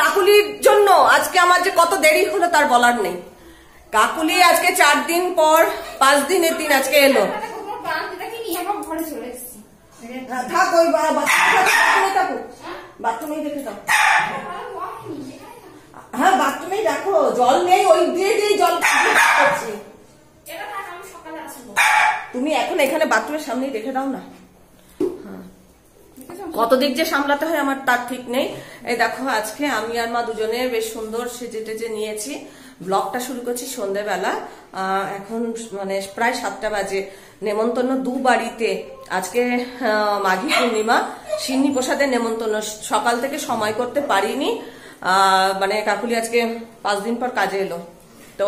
কাকুলির জন্য আজকে আমার যে কত দেরি হলো তার বলার নেই। কাকুলি আজকে 4 দিন পর 5 দিনের দিন আজকে এলো। থাক ওই বাথরুমেই দেখে যাও। হ্যাঁ বাথরুমেই দেখো, জল নেই, ওই দিয়ে জল করছি। তুমি এখন এখানে বাথরুমের সামনেই রেখে দাও না। কত দিক যে সামলাতে হয় আমার তার ঠিক নেই। এই দেখো আজকে আমি আর মা দুজনে বেশ সুন্দর সেজে টেজে নিয়েছি। ব্লগটা শুরু করছি সন্ধ্যেবেলা, এখন মানে প্রায় 7টা বাজে। নেমন্তন্ন 2 বাড়িতে, আজকে মাঘী পূর্ণিমা, সিন্নি প্রসাদের নেমন্তন্ন। সকাল থেকে সময় করতে পারিনি, মানে কাকুলি আজকে 5 দিন পর কাজে এলো, তো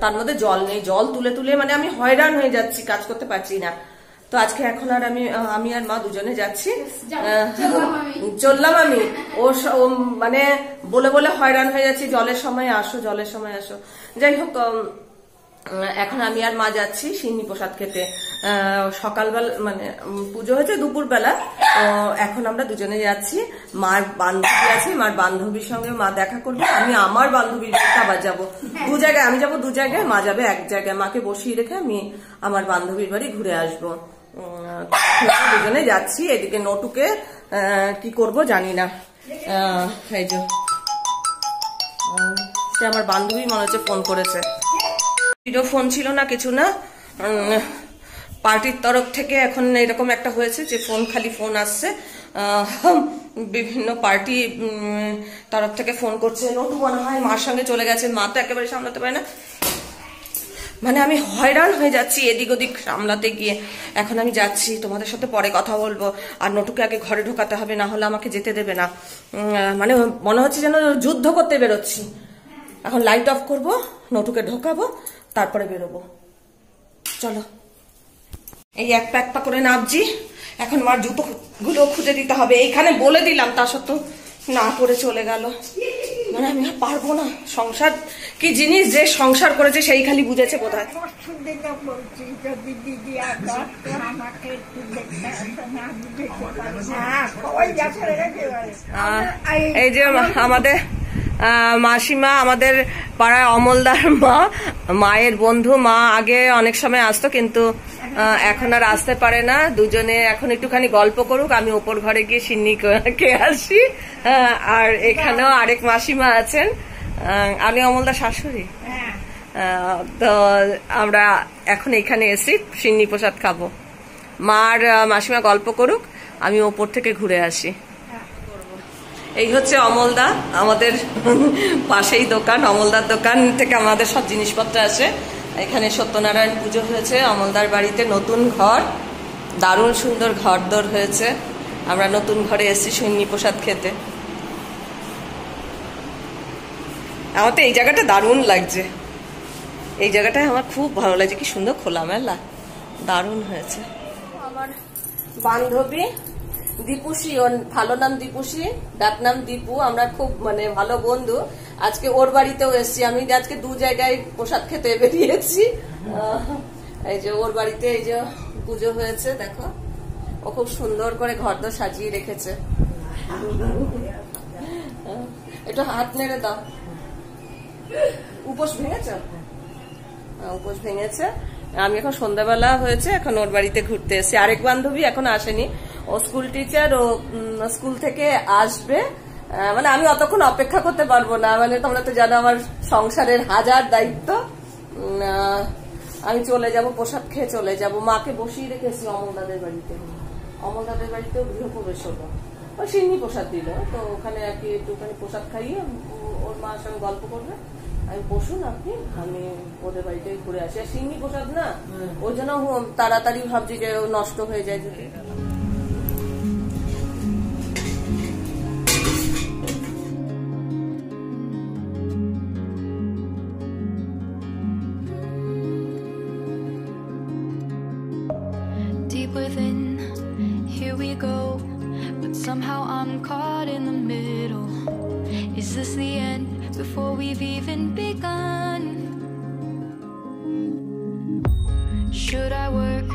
তার মধ্যে জল নেই। জল তুলে তুলে মানে আমি হয়রান হয়ে যাচ্ছি, কাজ করতে পারছি না। তো আজকে এখন আর আমি আর মা দুজনে যাচ্ছি, চললাম আমি। ও মানে বলে বলে হয়রান হয়ে যাচ্ছি, জলের সময় আসো, জলের সময় আসো। যাই হোক, এখন আমি আর মা যাচ্ছি সিন্নি প্রসাদ খেতে। সকালবেলা মানে পুজো হয়েছে দুপুরবেলা, এখন আমরা দুজনে যাচ্ছি। মার বান্ধবী আছে, মার বান্ধবীর সঙ্গে মা দেখা করবে, আমি আমার বান্ধবীর বাড়িতে আবার যাবো। 2 জায়গায়, আমি যাবো 2 জায়গায়, মা যাবে 1 জায়গায়। মাকে বসিয়ে রেখে আমি আমার বান্ধবীর বাড়ি ঘুরে আসবো। দুজনে যাচ্ছি। এদিকে নটুকে কি করব জানি না। এই যে সে আমার বান্ধবী মনে হচ্ছে ফোন করেছে, ফোন ছিল না, কিছু না, পার্টির তরফ থেকে এখন এরকম একটা হয়েছে যে খালি ফোন আসছে, বিভিন্ন পার্টি তরফ থেকে ফোন করছে। নটু মনে হয় মার সঙ্গে চলে গেছে, মা তো একেবারে সামলাতে পারে না। মানে আমি হয়রান হয়ে যাচ্ছি এদিক ওদিক সামলাতে গিয়ে। এখন আমি যাচ্ছি, তোমাদের সাথে পরে কথা বলবো। আর নটুকে আগে ঘরে ঢোকাতে হবে, না হলে আমাকে যেতে দেবে না। মানে মনে হচ্ছে যেন যুদ্ধ করতে বেরোচ্ছি। এখন লাইট অফ করব, নটুকে ঢোকাবো, তারপরে বেরোবো। চলো, এই এক পা করে নামছি। এখন আমার জুতোগুলো খুঁজে দিতে হবে। এইখানে বলে দিলাম, তা সত্ত্বেও না করে চলে গেল। মানে আমি পারবো না। সংসার কি জিনিস, যে সংসার করেছে সেই খালি বুঝেছে বোধহয়। এই যে আমাদের মাসিমা, আমাদের পাড়ায় অমলদার মা, মায়ের বন্ধু। মা আগে অনেক সময় আসতো, কিন্তু এখন আর আসতে পারে না। দুজনে এখন একটুখানি গল্প করুক, আমি ওপর ঘরে গিয়ে সিন্নি খেয়ে আসি। আর এখানেও আরেক মাসিমা আছেন, আমি অমলদার শাশুড়ি। তো আমরা এখন এখানে এসি সিন্নি প্রসাদ খাবো। মা আর মাসিমা গল্প করুক, আমি ওপর থেকে ঘুরে আসি। এই হচ্ছে অমলদা, আমাদের পাশেই দোকান। অমলদার দোকান থেকে আমাদের সব জিনিসপত্র আসে। এখানে সত্যনারায়ণ পুজো হয়েছে অমলদার বাড়িতে, নতুন ঘর, দারুণ সুন্দর ঘর দর হয়েছে। আমরা নতুন ঘরে এসেছি সিন্নি প্রসাদ খেতে। আমার তো এই জায়গাটা দারুণ লাগছে, এই জায়গাটায় আমার খুব ভালো লাগছে। কি সুন্দর খোলামেলা, দারুণ হয়েছে। আমার বান্ধবী দীপুষী, ওর ভালো নাম দীপুষী, ডাক নাম দীপু। আমরা খুব মানে ভালো বন্ধু। আজকে ওর বাড়িতেও এসছি। আমি আজকে 2 জায়গায় প্রসাদ খেতে বেরিয়েছি। এই যে ওর বাড়িতে এই যে পুজো হয়েছে, দেখো ও খুব সুন্দর করে ঘরদোর সাজিয়ে রেখেছে। একটু হাত নেড়ে দাও। উপোস ভেঙেছ? উপোস ভেঙেছে। আমি এখন সন্ধ্যাবেলা হয়েছে, এখন ওর বাড়িতে ঘুরতে এসেছি। আরেক বান্ধবী এখন আসেনি, ও স্কুল টিচার, ও স্কুল থেকে আসবে। মানে আমি অতক্ষণ অপেক্ষা করতে পারবো না, মানে তোমরা তো জানো আমার সংসারের হাজার দায়িত্ব। আমি চলে যাব, প্রসাদ খেয়ে চলে যাব। মাকে বসিয়ে রেখেছি অমলদাদের বাড়িতে। অমলদাদের বাড়িতেও গৃহপ্রবেশ হলো, ওই সিন্নি প্রসাদ দিল, তো ওখানে আর কি একটুখানি প্রসাদ খাইয়ে ওর মার সঙ্গে গল্প করবে। আমি বসুন আপনি, আমি ওদের বাড়িতে ঘুরে আসি। আর সিন্নি প্রসাদ না, ওই জন্য তাড়াতাড়ি ভাবছি যে নষ্ট হয়ে যায় যদি। Within, here we go, but somehow I'm caught in the middle. Is this the end before we've even begun? Should I work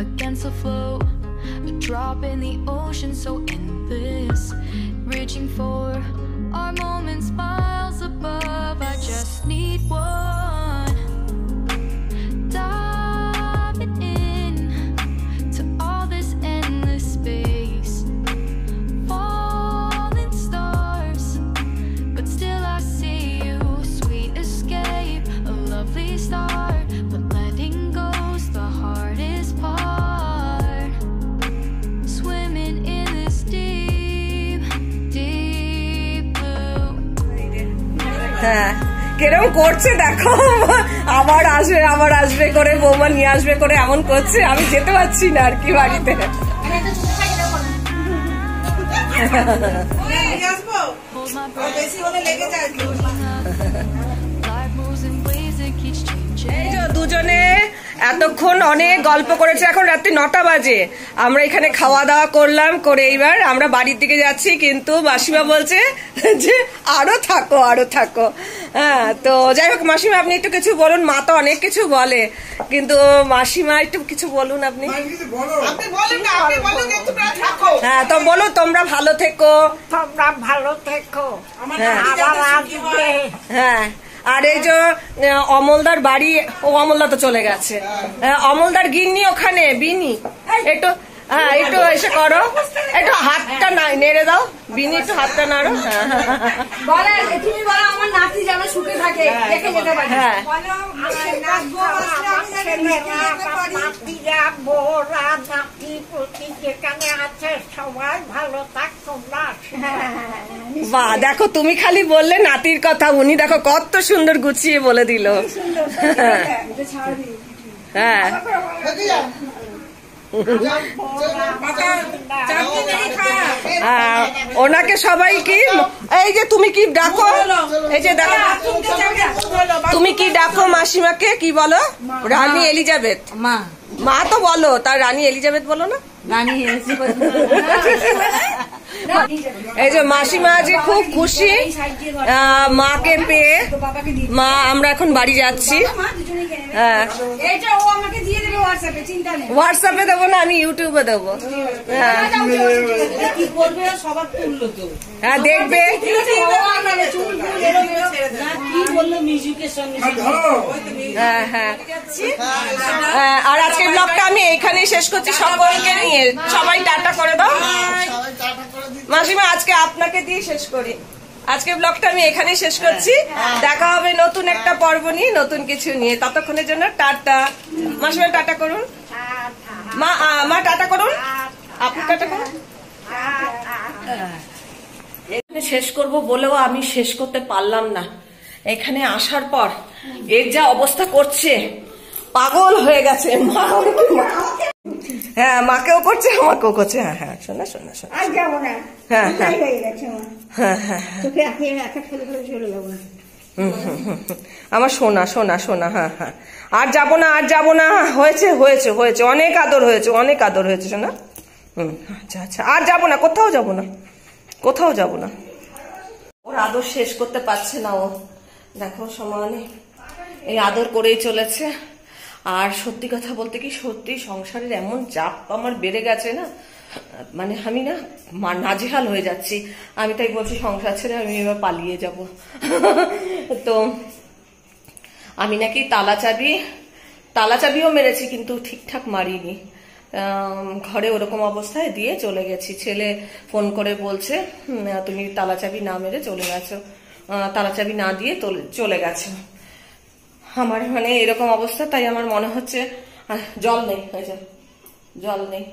against the flow? A drop in the ocean so endless, reaching for our moments miles above. I just need one, diving in to all this endless space, falling stars, but still I see you. Sweet escape, a lovely start, but letting go's the hardest part. Swimming in this deep, deep blue. হ্যাঁ কিরম করছে দেখো, আবার আসবে করে বৌমা নিয়ে আসবে করে এমন করছে, আমি যেতে পারছি না আর কি বাড়িতে। Hold my breath. Life moves in ways that keeps changing. এই যে দুজনে এতক্ষণ অনেক গল্প করেছে, এখন রাত্রি 9টা বাজে। আমরা এখানে খাওয়া দাওয়া করলাম, করে এইবার আমরা বাড়ির দিকে যাচ্ছি, কিন্তু মাসিমা বলছে যে আরো থাকো। হ্যাঁ তো যাই হোক মাসিমা আপনি একটু কিছু বলুন, মা তো অনেক কিছু বলে, কিন্তু মাসিমা একটু কিছু বলুন আপনি। হ্যাঁ তো বলো, তোমরা ভালো থেকো। হ্যাঁ আর এই যে অমলদার বাড়ি, ও অমলদা তো চলে গেছে, অমলদার গিন্নি ওখানে বিনি, একটু হ্যাঁ একটু এসে করো, একটু হাতটা নেড়ে দাও বিনি, একটু হাতটা নাড়ো। আমার নাতি যেন সুখে থাকে, দেখে যেতে পারে। হ্যাঁ সবাই ভালো থাক তোমরা। বাহ দেখো, তুমি খালি বললে নাতির কথা, উনি দেখো কত সুন্দর গুছিয়ে বলে দিল। হ্যাঁ ওনাকে সবাই কি, এই যে তুমি কি ডাকো, এই যে দেখো তুমি কি ডাকো মাসিমাকে, কি বলো? রানী এলিজাবেথ। মা তো বলো, তার রানী এলিজাবেথ বলো না? এই যে মাসিমা আজকে খুব খুশি মাকে পেয়ে। মা আমরা এখন বাড়ি যাচ্ছি। হ্যাঁ হোয়াটসঅ্যাপে দেবো না, আমি ইউটিউবে দেবো। হ্যাঁ দেখবে। হ্যাঁ হ্যাঁ আর আজকের ব্লগটা আমি এইখানেই শেষ করছি, সকলকে নিয়ে। সবাই টাটা করে দাও। মাসিমা আজকে আপনাকে দিয়ে শেষ করি, আজকে ব্লগটা আমি এখানেই শেষ করছি। দেখা হবে নতুন একটা পর্ব নিয়ে, নতুন কিছু নিয়ে। ততক্ষণের জন্য টাটা। মাসিমা টাটা করুন। মা টাটা করুন, আপনি টাটা করুন। এখানে শেষ করব বলেও আমি শেষ করতে পারলাম না। এখানে আসার পর এর যা অবস্থা করছে, পাগল হয়ে গেছে। হ্যাঁ মাকেও করছে, আমাকেও করছে। হ্যাঁ হ্যাঁ শোনা হ্যাঁ হ্যাঁ হ্যাঁ আমার শোনা। হ্যাঁ হ্যাঁ আর যাবো না। হয়েছে অনেক আদর হয়েছে শোনা। আচ্ছা আর যাবো না, কোথাও যাবো না। ওর আদর শেষ করতে পারছে না ও, দেখো সমানে এই আদর করেই চলেছে। আর সত্যি কথা বলতে কি, সত্যি সংসারের এমন চাপ আমার বেড়ে গেছে না, মানে আমি না নাজেহাল হয়ে যাচ্ছি। আমি তাই বলছি সংসার ছেড়ে আমি এবার পালিয়ে যাব। তো আমি নাকি তালা চাবিও মেরেছি, কিন্তু ঠিকঠাক মারিনি। ঘরে ওরকম অবস্থায় দিয়ে চলে গেছি। ছেলে ফোন করে বলছে তুমি তালা চাবি না মেরে চলে গেছো, তালা চাবি না দিয়ে চলে গেছো। আমার মানে এরকম অবস্থা, তাই আমার মনে হচ্ছে জল নেই,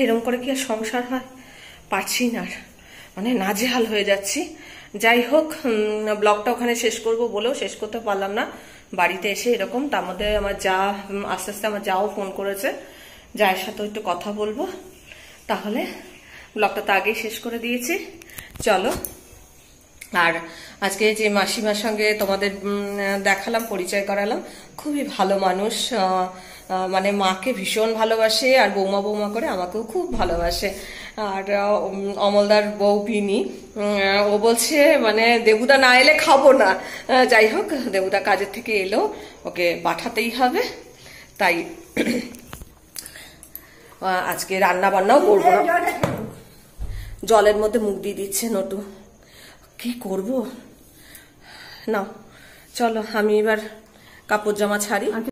এরকম করে কি আর সংসার হয়? পারছি না, মানে নাজেহাল হয়ে যাচ্ছি। যাই হোক ব্লগটা ওখানে শেষ করব বলেও শেষ করতে পারলাম না। বাড়িতে এসে এরকম, তার মধ্যে আমার যা আস্তে আস্তে আমার যাও ফোন করেছে, যার সাথে একটু কথা বলবো। তাহলে ব্লগটা তো আগেই শেষ করে দিয়েছি, চলো। আর আজকে যে মাসিমার সঙ্গে তোমাদের দেখালাম, পরিচয় করালাম, খুবই ভালো মানুষ, মানে মাকে ভীষণ ভালোবাসে, আর বৌমা করে আমাকেও খুব ভালোবাসে। আর অমলদার বউ বিনি, ও বলছে মানে দেবুদা না এলে খাবো না। যাই হোক, দেবুদা কাজের থেকে এলো, ওকে পাঠাতেই হবে, তাই আজকে রান্না বান্নাও করবো না। জলের মধ্যে মুখ দিয়ে দিচ্ছে নটু, কি করব না। চলো আমি এবার কাপড় জামা ছাড়ি।